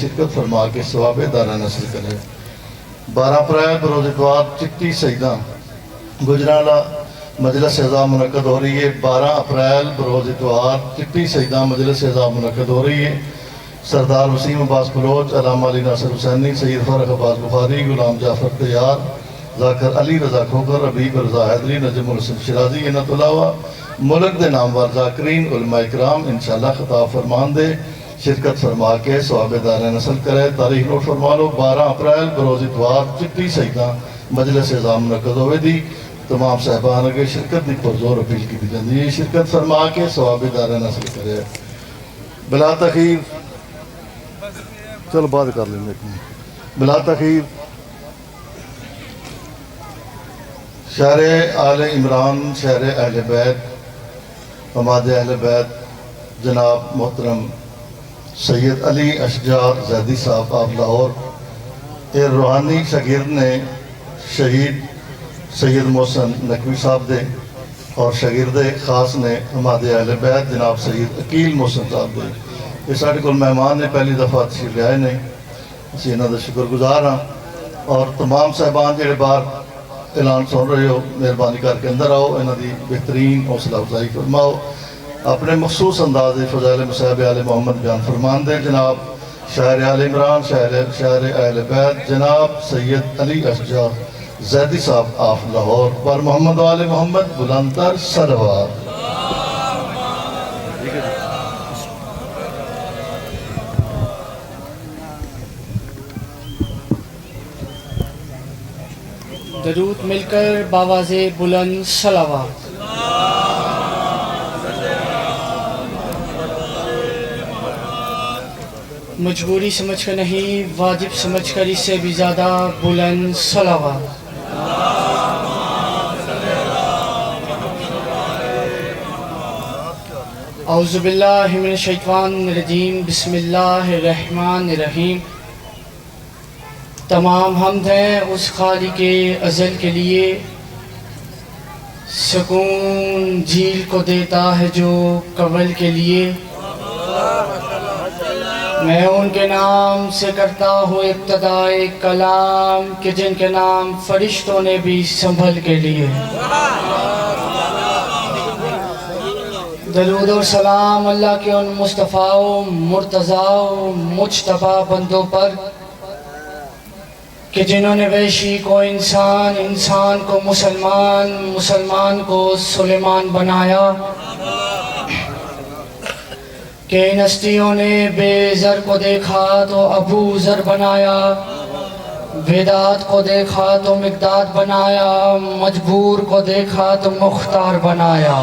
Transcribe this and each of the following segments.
شرکت فرما کے ثواب دارا نصل کرے۔ 12 اپریل بروز اتوار چٹی سجدہ گجرانوالا مجلس اعزاز منعقد ہو رہی ہے۔ 12 اپریل بروز اتوار چٹی سجدہ مجلس اعزاز منعقد ہو رہی ہے۔ سردار وسیم عباس بلوچ، علامہ علی ناصر حسینی، سید فرخ عباس بخاری، غلام جعفر طیار، ذاکر علی رضا کھوکر، ربیب رضا حیدری، نجم الحسن شیرازی، انت علاوہ ملک دے نامور ذاکرین علماء اکرام انشاءاللہ خطاب فرمان دے شرکت فرما کے ثواب دار نصل کرے۔ تاریخ نوٹ فرما لو، 12 اپریل بروز اتوار چٹی سجدہ مجلس اعزاز منعقد ہوئے دی۔ تمام صاحبان اگے شرکت دی پرزور اپیل کی دی جاندی ہے، شرکت فرما کے ثواب دار نصل کرے۔ بلا تخیر چلو بات کر لیں بلا تخیر شہر آل عمران، شہر اہل بیت، عماد اہل بیت، جناب محترم سید علی اشجار زیدی صاحب آپ لاہور اے روحانی شاگرد نے شہید سید محسن نقوی صاحب دے اور شاگرد خاص نے عماد اہل بیت جناب سید عقیل محسن صاحب دے۔ یہ ساڑھے کل مہمان نے پہلی دفعہ تشریف لے آئے نے، اسی انہوں نے شکر گزار ہاں۔ اور تمام صاحبان جڑے بار اعلان سن رہے ہو، مہربانی کر کے اندر آؤ، انہوں دی بہترین حوصلہ افزائی فرماؤ، اپنے مخصوص انداز فضائل مصاحب آل محمد بیان فرمان دے۔ جناب شاعر آل عمران، شاعر اہل بیت جناب سید علی اشجار زیدی صاحب آف لاہور پر محمد و آل محمد بلندتر صلوات۔ درود مل کر باواز بلند صلوات۔ مجبوری سمجھ کر نہیں، واجب سمجھ کر اس سے بھی زیادہ بلند صلوات۔ اعوذ باللہ من الشیطان الرجیم، بسم اللہ الرحمن الرحیم۔ تمام حمد ہیں اس خالق ازل کے لیے، سکون جھیل کو دیتا ہے جو قبل کے لیے۔ میں ان کے نام سے کرتا ہوں ابتدائے کلام کہ جن کے نام فرشتوں نے بھی سنبھل کے لیے۔ درود و سلام اللہ کے ان مصطفیٰ و مرتضیٰ و مجتبی بندوں پر کہ جنہوں نے وحشی کو انسان، انسان کو مسلمان، مسلمان کو سلیمان بنایا، کہ ان ہستیوں نے بے زر کو دیکھا تو ابو ذر بنایا، بیداد کو دیکھا تو مقداد بنایا، مجبور کو دیکھا تو مختار بنایا۔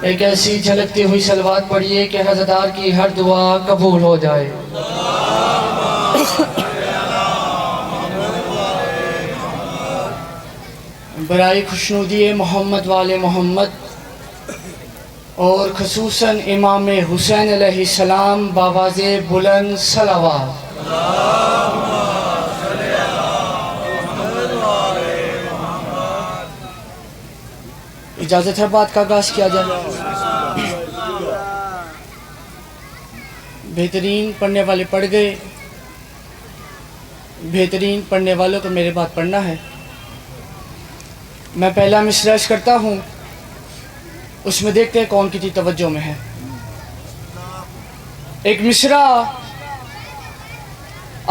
ایک ایسی جھلکتی ہوئی صلوات پڑھیے کہ حضردار کی ہر دعا قبول ہو جائے۔ برائے خوشنودی محمد والے محمد اور خصوصاً امام حسین علیہ السلام باواز بلند صلوات۔ اجازت ہے بات کا آغاز کیا جائے۔ بہترین پڑھنے والے پڑھ گئے، بہترین پڑھنے والوں کو میرے بات پڑھنا ہے۔ میں پہلا مصرع کرتا ہوں، اس میں دیکھتے ہیں کون کی توجہ میں ہے۔ ایک مصرع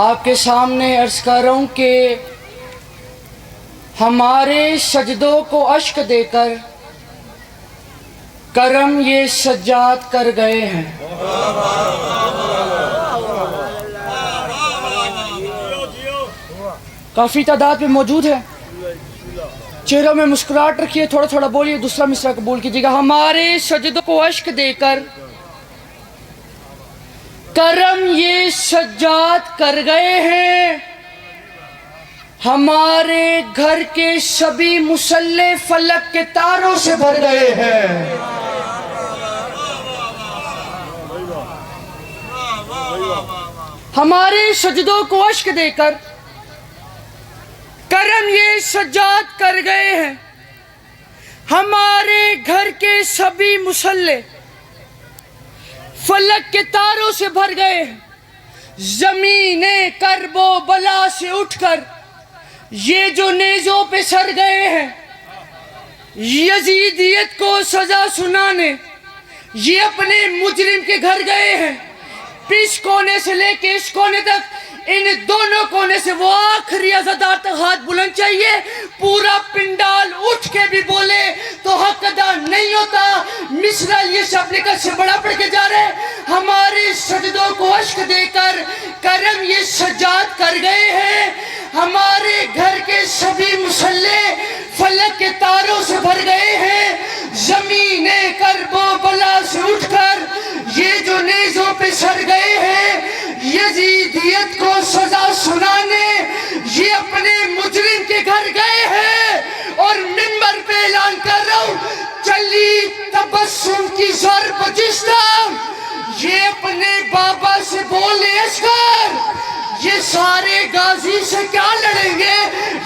آپ کے سامنے عرض کر رہا ہوں کہ ہمارے سجدوں کو اشک دے کر کرم یہ سجاد کر گئے ہیں۔ کافی تعداد میں موجود ہے، چہروں میں مسکراہٹ رکھیے، تھوڑا تھوڑا بولیے، دوسرا مصرع قبول کیجیے گا۔ ہمارے سجدوں کو اشک دے کر کرم یہ سجاد کر گئے ہیں، ہمارے گھر کے سبھی مصلے فلک کے تاروں سے بھر گئے ہیں۔ ہمارے سجدوں کو اشک دے کر کرم یہ سجاد کر گئے ہیں، ہمارے گھر کے سبھی مصلے فلک کے تاروں سے بھر گئے ہیں، زمینیں کرب و بلا سے اٹھ کر یہ جو نیزوں پہ سر گئے ہیں، یزیدیت کو سزا سنانے یہ اپنے مجرم کے گھر گئے ہیں۔ اس کونے سے لے کے اس کونے تک، ان دونوں کونے سے وہ آخری عزادار تک ہاتھ بلند چاہیے۔ پورا پنڈال اٹھ کے بھی بولے تو حق ادا نہیں ہوتا۔ مصرع یہ شبنکت سے بڑا پڑھ کے جا رہے، ہمارے سجدوں کو اشک دے کر کرم یہ سجاد کر گئے ہیں، ہمارے گھر کے سبھی مسلح فلک کے تاروں سے بھر گئے ہیں، زمینیں کرب و بلا سے اٹھ کر یہ جو نیزوں پہ سر گئے ہیں، یزیدیت کو سزا سنانے یہ اپنے مجرم کے گھر گئے ہیں۔ اور منبر پہ اعلان کر رہا ہوں، چلی تبسم کی ضرب جسم، یہ اپنے بابا سے بولے اشکر، یہ سارے غازی سے کیا لڑیں گے،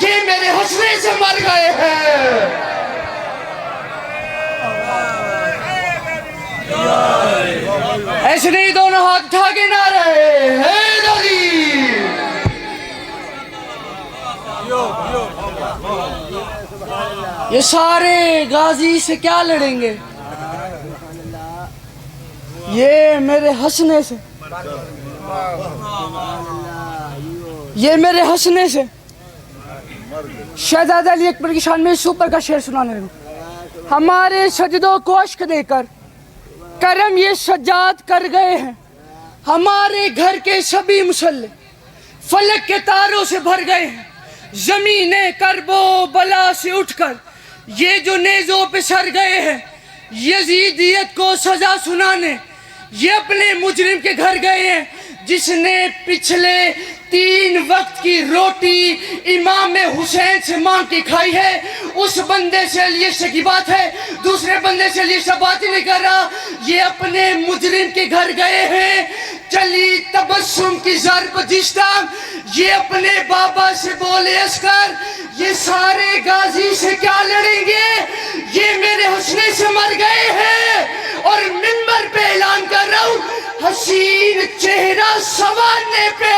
یہ میرے حسنے سے مر گئے ہیں۔ ایسے نہیں، دونوں ہاتھ اٹھا کے نہ رہے حیدری۔ یہ سارے غازی سے کیا لڑیں گے، یہ میرے ہنسنے سے، یہ میرے ہنسنے سے۔ شہزادہ علی اکبر کی شان میں اس اوپر کا شعر سنانے لگوں۔ ہمارے سجدوں کو اشک دے کر کرم یہ سجاد کر گئے ہیں، ہمارے گھر کے سبھی مسلح فلک کے تاروں سے بھر گئے ہیں، زمینیں کرب و بلا سے اٹھ کر یہ جو نیزوں پہ سر گئے ہیں، یزیدیت کو سزا سنانے یہ اپنے مجرم کے گھر گئے ہیں، جس نے پچھلے 3 وقت کی روٹی امام حسین سے مانگ کے کھائی ہے، اس بندے سے علی اشرف کی بات ہے، دوسرے بندے سے علی اشرف بات ہی نہیں کر رہا، یہ اپنے مجرم کے گھر گئے ہیں۔ چلی تبسم کی ضرب جسم، یہ اپنے بابا سے بولے اشکر، یہ سارے غازی سے کیا لڑیں گے، یہ میرے حسنے سے مر گئے ہیں۔ اور منبر پہ اعلان کر رہا ہوں، حسین چہرہ سنوارنے پہ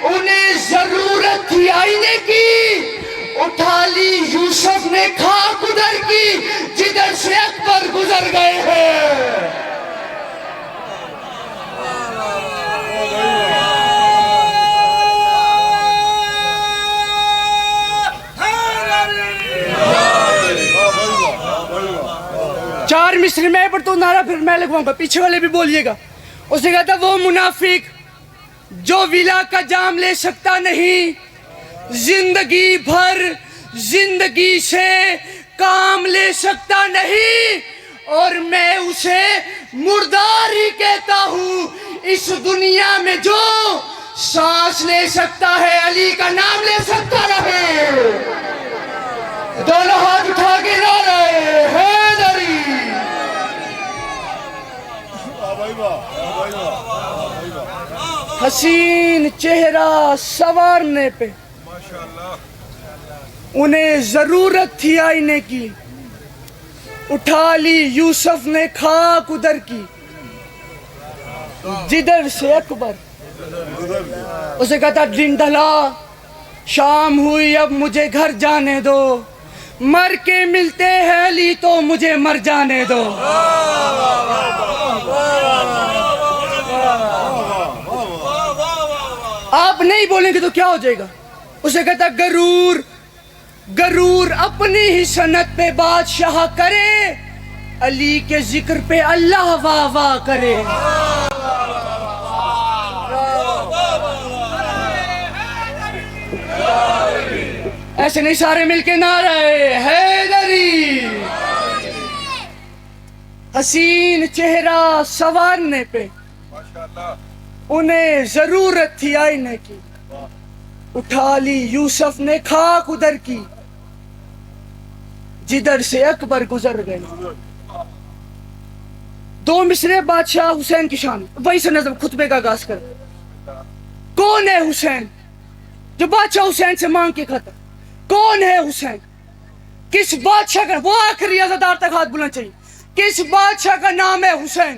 انہیں ضرورت تھی آئینے کی، اٹھا لی یوسف نے خاک ادھر کی جدھر سے اکبر گزر گئے ہیں۔ چار مصری میں پڑھتا ہوں، نعرہ پھر میں لگواؤں گا، پیچھے والے بھی بولیے گا۔ اس نے کہا تھا، وہ منافق جو ولا کا جام لے سکتا نہیں، زندگی بھر زندگی سے کام لے سکتا نہیں، اور میں اسے مردار ہی کہتا ہوں۔ اس دنیا میں جو سانس لے سکتا ہے، علی کا نام لے سکتا رہے۔ دونوں ہاتھ اٹھا کے نعرہ حیدری۔ حسین چہرہ سنوارنے پہ انہیں ضرورت تھی آئینے کی، اٹھا لی یوسف نے خاک ادھر کی جدھر سے اکبر۔ اسے کہتا، دن ڈھلا شام ہوئی، اب مجھے گھر جانے دو، مر کے ملتے ہیں علی تو مجھے مر جانے دو۔ آپ نہیں بولیں گے تو کیا ہو جائے گا؟ اسے کہتا، غرور اپنی ہی سنت پہ بادشاہ کرے، علی کے ذکر پہ اللہ واہ واہ کرے۔ ایسے نہیں، سارے مل کے نعرہ حیدری۔ حسین چہرہ سنوارنے پہ انہیں ضرورت تھی آئینے کی، اٹھا لی یوسف نے خاک ادھر کی جدھر سے اکبر گزر گئے۔ 2 مصرے بادشاہ حسین کی شان، وہی سے نظم خطبے کا آغاز کر۔ کون ہے حسین جو بادشاہ حسین سے مانگ کے کھاتا؟ کون ہے حسین؟ کس بادشاہ کا، وہ آخری عزادار تک ہاتھ بلند چاہیے، کس بادشاہ کا نام ہے حسین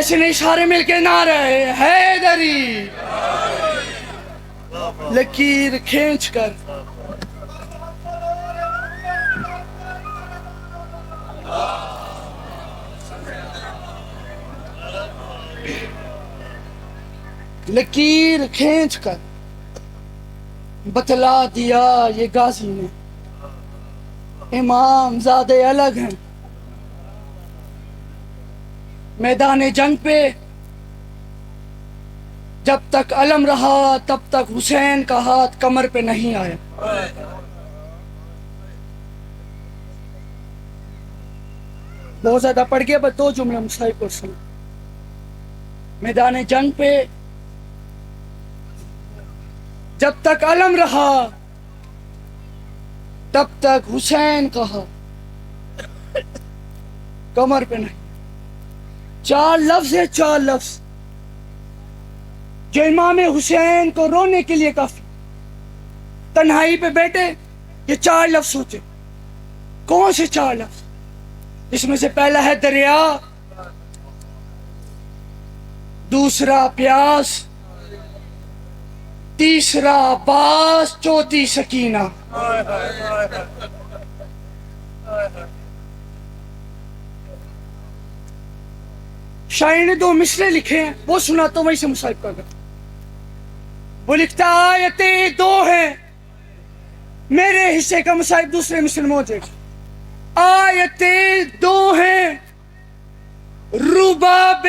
ایسے نہیں سارے مل کے نعرہ حیدری لکیر کھینچ کر لکیر کھینچ کر بتلا دیا یہ غازی نے امام زادے الگ ہیں میدان جنگ پہ جب تک علم رہا تب تک حسین کا ہاتھ کمر پہ نہیں آیا بہت زیادہ پڑھ گیا بس 2 جملے مصاحب پر سن میدان جنگ پہ جب تک علم رہا تب تک حسین کا ہاتھ کمر پہ نہیں 4 لفظ ہے 4 لفظ جو امام حسین کو رونے کے لیے کافی تنہائی پہ بیٹھے یہ 4 لفظ سوچے کون سے 4 لفظ اس میں سے پہلا ہے دریا دوسرا پیاس تیسرا عباس چوتھی سکینہ شاعر نے 2 مصرے لکھے ہیں وہ سناتا ہوں وہیں سے مصاحب کر گا وہ لکھتا آیتیں 2 ہیں میرے حصے کا مصاحب دوسرے مصرے میں ہو جائے گا آیتیں 2 ہیں رباب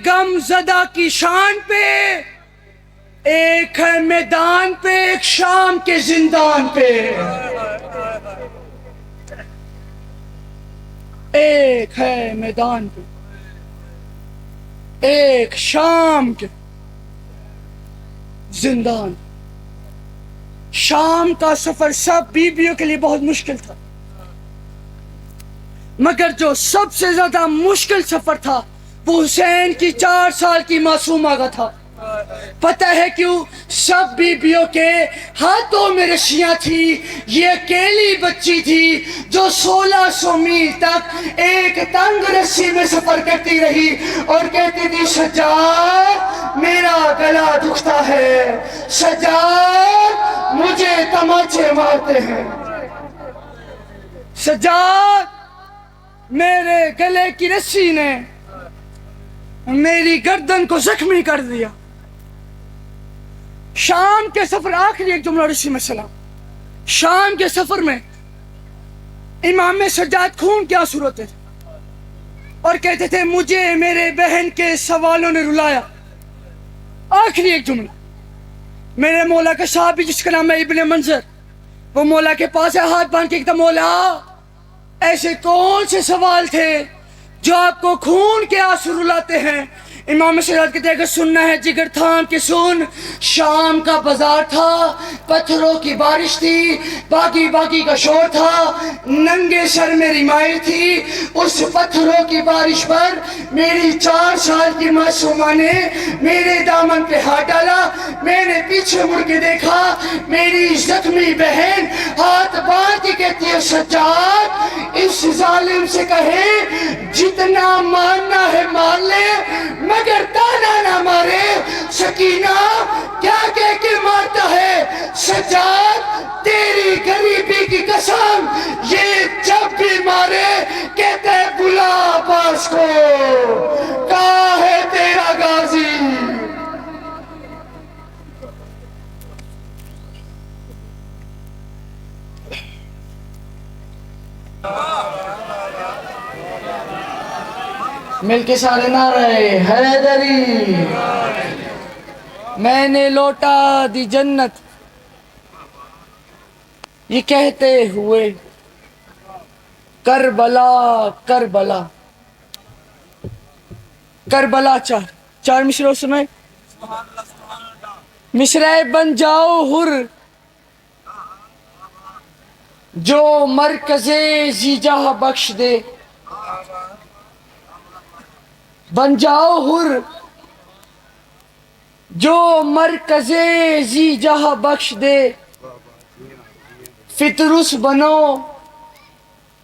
غم زدہ کی شان پہ ایک ہے میدان پہ ایک شام کے زندان پہ ایک ہے میدان پہ ایک شام کے زندان شام کا سفر سب بیویوں کے لیے بہت مشکل تھا مگر جو سب سے زیادہ مشکل سفر تھا وہ حسین کی 4 سال کی معصومہ کا تھا پتہ ہے کیوں سب بیویوں کے ہاتھوں میں رسیاں تھی یہ اکیلی بچی تھی جو 1600 میل تک ایک تنگ رسی میں سفر کرتی رہی اور کہتی تھی سجاد میرا گلا دکھتا ہے سجاد مجھے تماچے مارتے ہیں سجاد میرے گلے کی رسی نے میری گردن کو زخمی کر دیا شام کے سفر آخری ایک جملہ رسی میں سلام شام کے سفر میں امام سجاد خون کیا صورت ہے اور کہتے تھے مجھے میرے بہن کے سوالوں نے رلایا آخری ایک جملہ میرے مولا کا صحابی جس کا نام ہے ابن منظر وہ مولا کے پاس ہے ہاتھ باندھ کے کہتا مولا ایسے کون سے سوال تھے جو آپ کو خون کے آنسو رلاتے ہیں امام سجاد کہتے ہیں اگر سننا ہے جگر تھام کے سن شام کا بازار تھا پتھروں کی بارش تھی باغی باغی کا شور تھا ننگے سر میری مائل تھی اس پتھروں کی بارش پر میری 4 سال کی معصومہ نے میرے دامن پہ ہاتھ ڈالا میں نے پیچھے مڑ کے دیکھا میری زخمی بہن ہاتھ باندھ کے کہتی ہے سجاد اس ظالم سے کہے جتنا مارنا ہے مار لے مگر تانا نہ مارے سکینہ کیا کہہ کے مارتا ہے سجاد تیری غریبی کی قسم یہ جب بھی مارے کہتے ہیں بلا عباس کو کہاں ہے تیرا غازی مل کے سارے نعرہ حیدری میں نے لوٹا دی جنت یہ کہتے ہوئے کربلا کربلا کربلا 4 مصرے سنائے مصرے بن جاؤ حر جو مرکز زیجہ بخش دے بن جاؤ حر جو مرکز زیجہ بخش دے فطرس بنو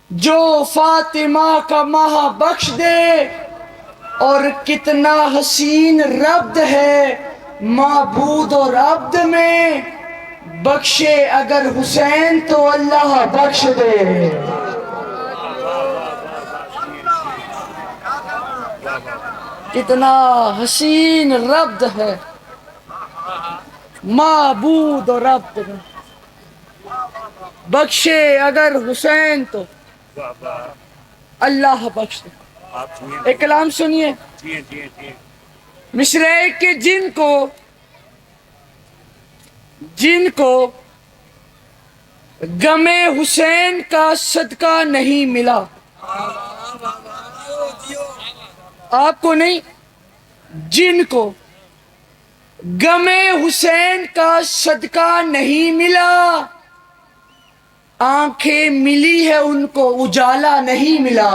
جو فاطمہ کا ماہ بخش دے اور کتنا حسین ربط ہے معبود اور عبد میں، بخشے اگر حسین تو اللہ بخش دے۔ کتنا حسین ربط ہے معبود اور عبد میں، بخشے اگر حسین تو اللہ بخش دے۔ ایک کلام سنیے، مصرے کہ جن کو غم حسین کا صدقہ نہیں ملا، آپ کو نہیں، جن کو غم حسین کا صدقہ نہیں ملا، آنکھیں ملی ہے ان کو اجالا نہیں ملا۔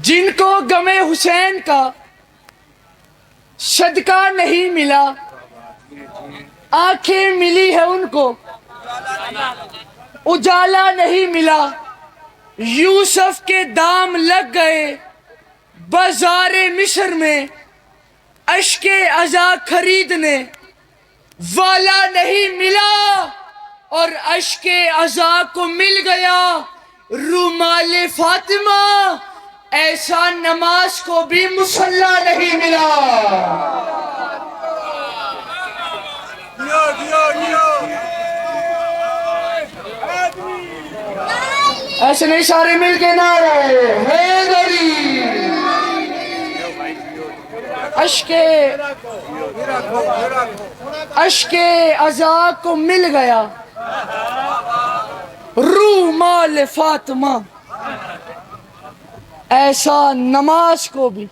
جن کو غم حسین کا صدقہ نہیں ملا، آنکھیں ملی ہے ان کو اجالا نہیں ملا۔ یوسف کے دام لگ گئے بازار مصر میں، اشک عزا خریدنے والا نہیں ملا، اور اشک عزا کو مل گیا رومال فاطمہ، ایسا نماز کو بھی مصلی نہیں ملا۔ ایسے نہیں، سارے مل کے نعرہ حیدری۔ اشک عزا کو مل گیا رومال فاطمہ، ایسا نماز کو بھی۔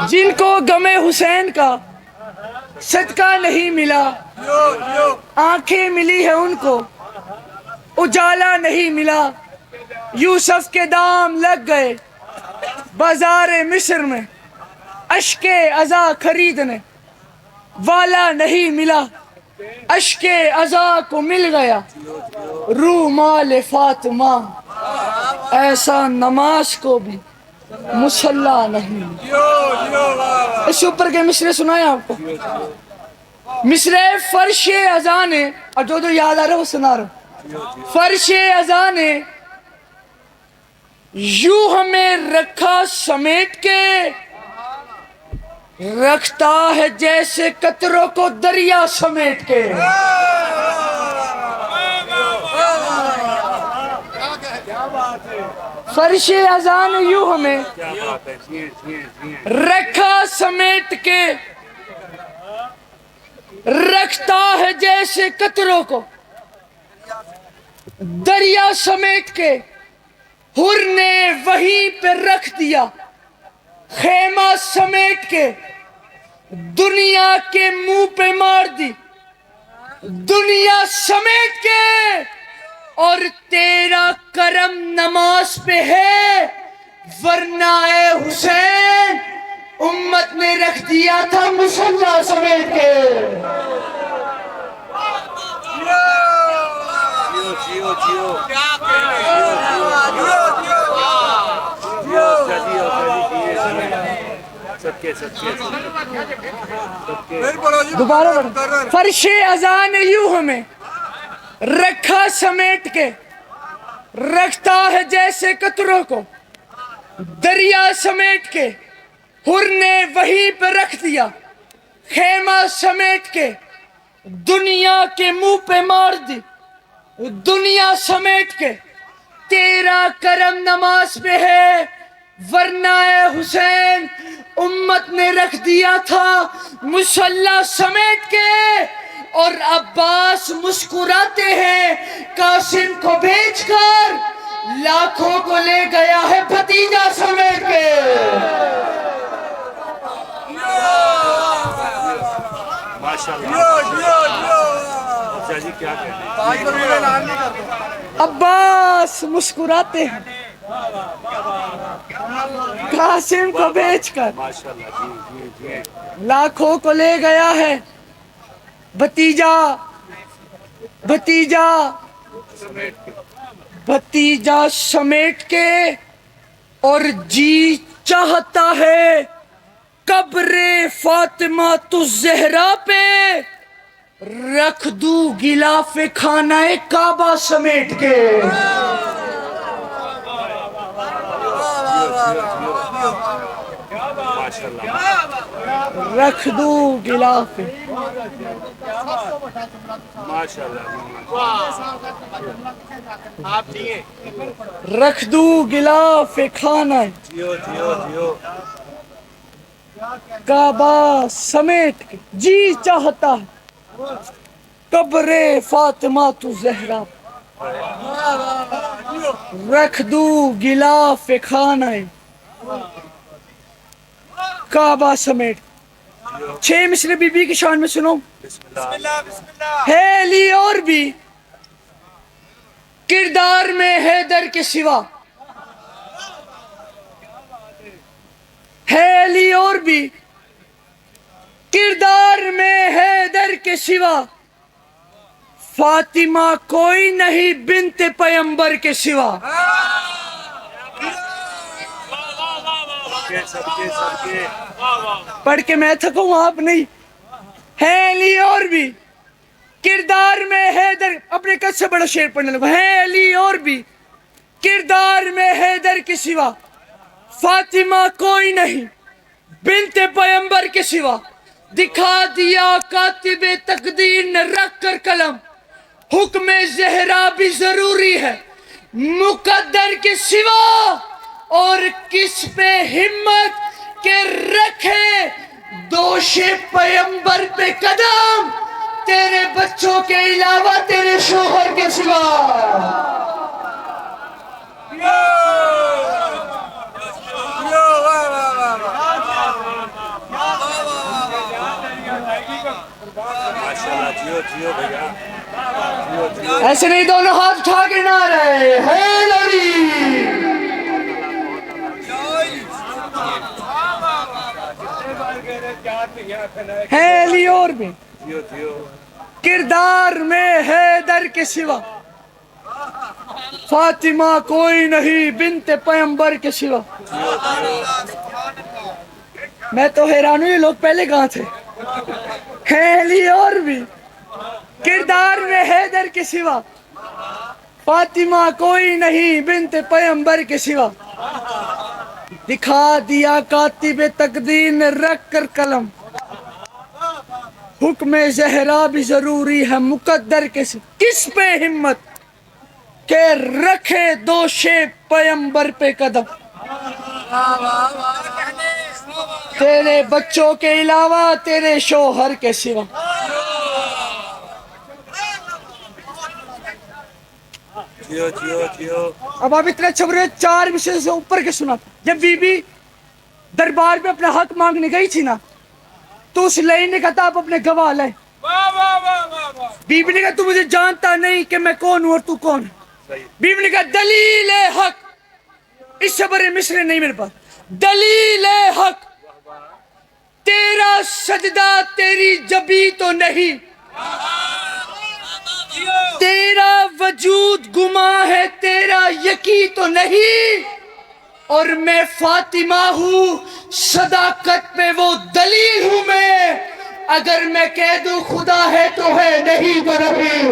جن کو غم حسین کا صدقہ نہیں ملا، آنکھیں ملی ہے ان کو اجالا نہیں ملا۔ یوسف کے دام لگ گئے بازار مصر میں، اشک عزا خریدنے والا نہیں ملا، اشک عزا کو مل گیا رومال فاطمہ، ایسا نماز کو بھی مصلی نہیں۔ اس سے اوپر کے مصرے سنائیں آپ کو، مصرے فرش عزا نے، اور جو یاد آ رہا ہے وہ سنا رہا ہوں۔ فرش عزا نے یوں ہمیں رکھا سمیٹ کے، رکھتا ہے جیسے قطروں کو دریا سمیٹ کے۔ فرش عزا نے یوں ہمیں رکھا سمیٹ کے، رکھتا ہے جیسے قطروں کو دریا سمیٹ کے، حر نے وہیں پہ رکھ دیا خیمہ سمیٹ کے، دنیا کے منہ پہ مار دی دنیا سمیٹ کے، اور تیرا کرم نماز پہ ہے، ورنہ اے حسین امت نے رکھ دیا تھا مصلی سمیٹ کے۔ دوبارہ فرش عزا نے یوں ہمیں رکھا سمیٹ کے، رکھتا ہے جیسے قطروں کو دریا سمیٹ کے، حر نے وہیں پہ رکھ دیا خیمہ سمیٹ کے، دنیا کے منہ پہ مار دی دنیا سمیٹ کے، تیرا کرم نماز پہ ہے، ورنہ اے حسین امت نے رکھ دیا تھا مصلی سمیٹ کے۔ اور عباس مسکراتے ہیں قاسم کو بھیج کر، لاکھوں کو لے گیا ہے بھتیجا سمیٹ کے۔ عباس مسکراتے ہیں قاسم کو بھیج کر، لاکھوں کو لے گیا ہے بھتیجا بھتیجا بھتیجا سمیٹ کے، اور جی چاہتا ہے قبر فاطمہ الزہرا پہ رکھ دوں غلاف خانہ کعبہ سمیٹ کے۔ رکھ دوں غلاف رکھ دوں غلاف خانہ کعبہ سمیٹ کے، جی چاہتا ہے قبر فاطمہ الزہرا رکھ دوں غلاف خانہ کعبہ سمیٹ۔ 6 مصرے بی بی کی شان میں سنو۔ ہے علی اور بھی کردار میں حیدر کے سوا، ہے علی اور بھی کردار میں حیدر کے سوا، فاطمہ کوئی نہیں بنت پیمبر کے سوا۔ پڑھ کے میں تھکوں آپ نہیں۔ ہے علی اور بھی کردار میں حیدر، اپنے قد سے بڑا شعر پڑھنے لگا۔ ہے علی اور بھی کردار میں حیدر کے سوا، فاطمہ کوئی نہیں بنت پیمبر کے سوا، دکھا دیا کاتب تقدیر نے رکھ کر قلم، حکم زہرا بھی ضروری ہے مقدر کے سوا، اور کس پہ ہمت کہ رکھے دوش پیمبر پہ قدم، تیرے بچوں کے علاوہ تیرے شوہر کے سوا۔ ایسے نہیں، دونوں ہاتھ اٹھا کے نہ رہے حیدری۔ ہے علی اور بھی کردار میں حیدر کے سوا، فاطمہ کوئی نہیں بنت پیمبر کے سوا۔ میں تو حیران ہوں یہ لوگ پہلے کہاں تھے۔ ہے علی اور بھی کردار میں حیدر کے سوا، فاطمہ کوئی نہیں بنت پیمبر کے سوا، دکھا دیا کاتب تقدیر نے رکھ کر قلم، حکم زہرا بھی ضروری ہے مقدر کے سوا، کس پہ ہمت کہ رکھے دوش پیمبر پہ قدم، تیرے بچوں کے علاوہ تیرے شوہر کے سوا۔ اب آپ اتنا اچھا برے 4 مصرے سے اوپر کے سنا۔ جب بی بی دربار میں اپنا حق مانگنے گئی تھی نا، تو اس لئی نے کہا تھا آپ اپنے گواہ لائیں۔ بی بی نے کہا تو مجھے جانتا نہیں کہ میں کون ہوں اور تو کون ہے۔ بی بی نے کہا دلیل حق، اس سے بڑے مصرے نہیں میرے پاس۔ دلیل حق، تیرا سجدہ تیری جبی تو نہیں، تیرا وجود گماں ہے تیرا یقین تو نہیں، اور میں فاطمہ ہوں صداقت پہ وہ دلیل ہوں میں، اگر میں کہہ دوں خدا ہے تو ہے نہیں تو نہیں۔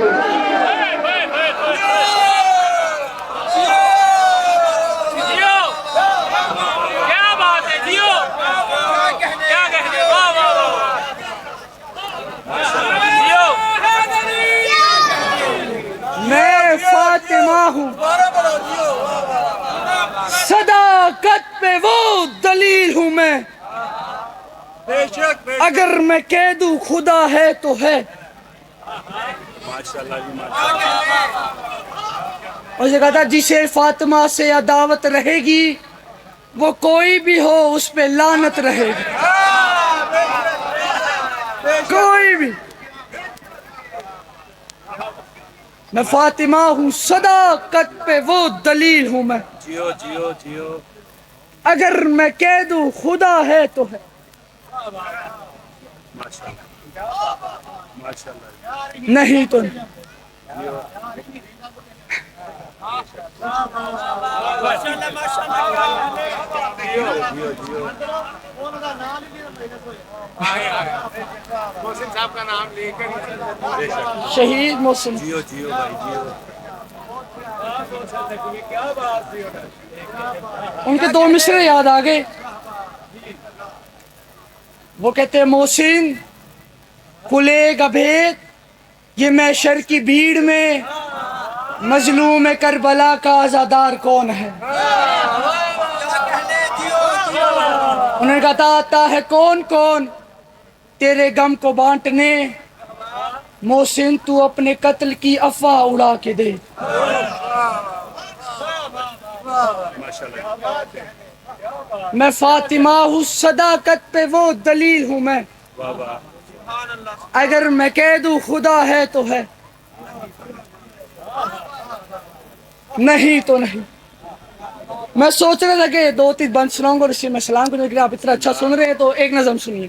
میں فاطمہ ہوں صداقت پہ وہ دلیل ہوں میں، اگر میں کہہ دوں خدا ہے تو ہے۔ اور یہ کہا تھا جسے فاطمہ سے عداوت رہے گی وہ کوئی بھی ہو اس پہ لعنت رہے گی، کوئی بھی۔ میں فاطمہ ہوں صداقت پہ وہ دلیل ہوں میں، اگر میں کہہ دوں خدا ہے تو ہے۔ نہیں تو نہیں. محسن صاحب کا نام لے کر شہید محسن. جیو جیو بھائی جیو. ان کے دو مصرے یاد آ گئے. وہ کہتے ہیں محسن کھلے گا بھید یہ محشر کی بھیڑ میں، مظلوم کربلا کا عزادار کون ہے. انہوں نے کہا آتا ہے کون کون تیرے غم کو بانٹنے، محسن تو اپنے قتل کی افواہ اڑا کے دے. میں فاطمہ ہوں صداقت پہ وہ دلیل ہوں میں، اگر میں کہہ دوں خدا ہے تو ہے، نہیں تو نہیں. میں سوچ رہا تھا کہ دو تین بند سناؤں گا اور اسی میں سلام کرنے کے لیے آپ اتنا اچھا سن رہے ہیں تو ایک نظم سنیے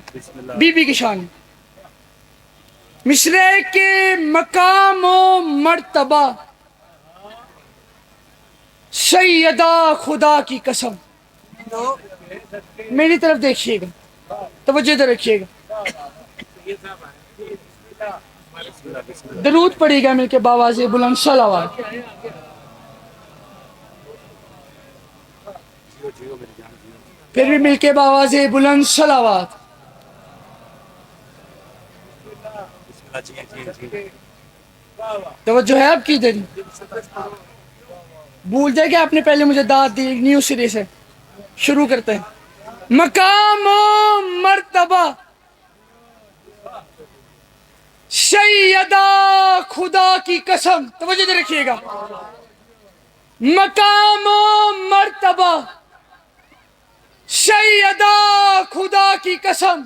بی بی کی شان. مصرے کے مقام و مرتبہ سیدہ خدا کی قسم. میری طرف دیکھیے گا، توجہ ادھر رکھیے گا. درود پڑے گا مل کے باواز بلند صلوات. پھر بھی مل کے باواز بلند صلوات. توجہ ہے آپ کی ادھر ہی. بھول جائے کہ آپ نے پہلے مجھے داد دی. نیو سری سے شروع کرتے ہیں. مقام و مرتبہ سیدہ خدا کی قسم. توجہ دے رکھیے گا. مقام و مرتبہ سیدہ خدا کی قسم،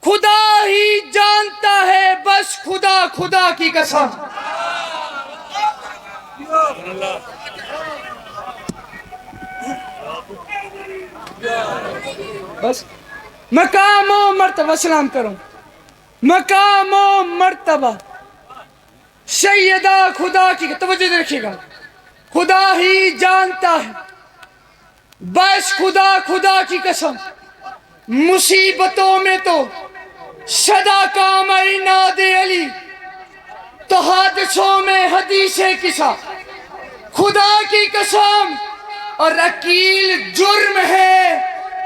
خدا ہی جانتا ہے بس خدا خدا کی قسم. بس مقام و مرتبہ سلام کرو. مقام و مرتبہ سیدہ خدا کی، توجہ دے رکھیے گا، خدا ہی جانتا ہے بس خدا خدا کی قسم. مصیبتوں میں تو صدا کام ناد علی، تو حادثوں میں حدیث قصہ. خدا کی قسم اور اکیل جرم ہے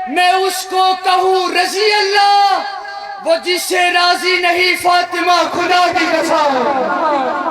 میں اس کو کہوں رضی اللہ، وہ جس سے راضی نہیں فاطمہ خدا کی قسم.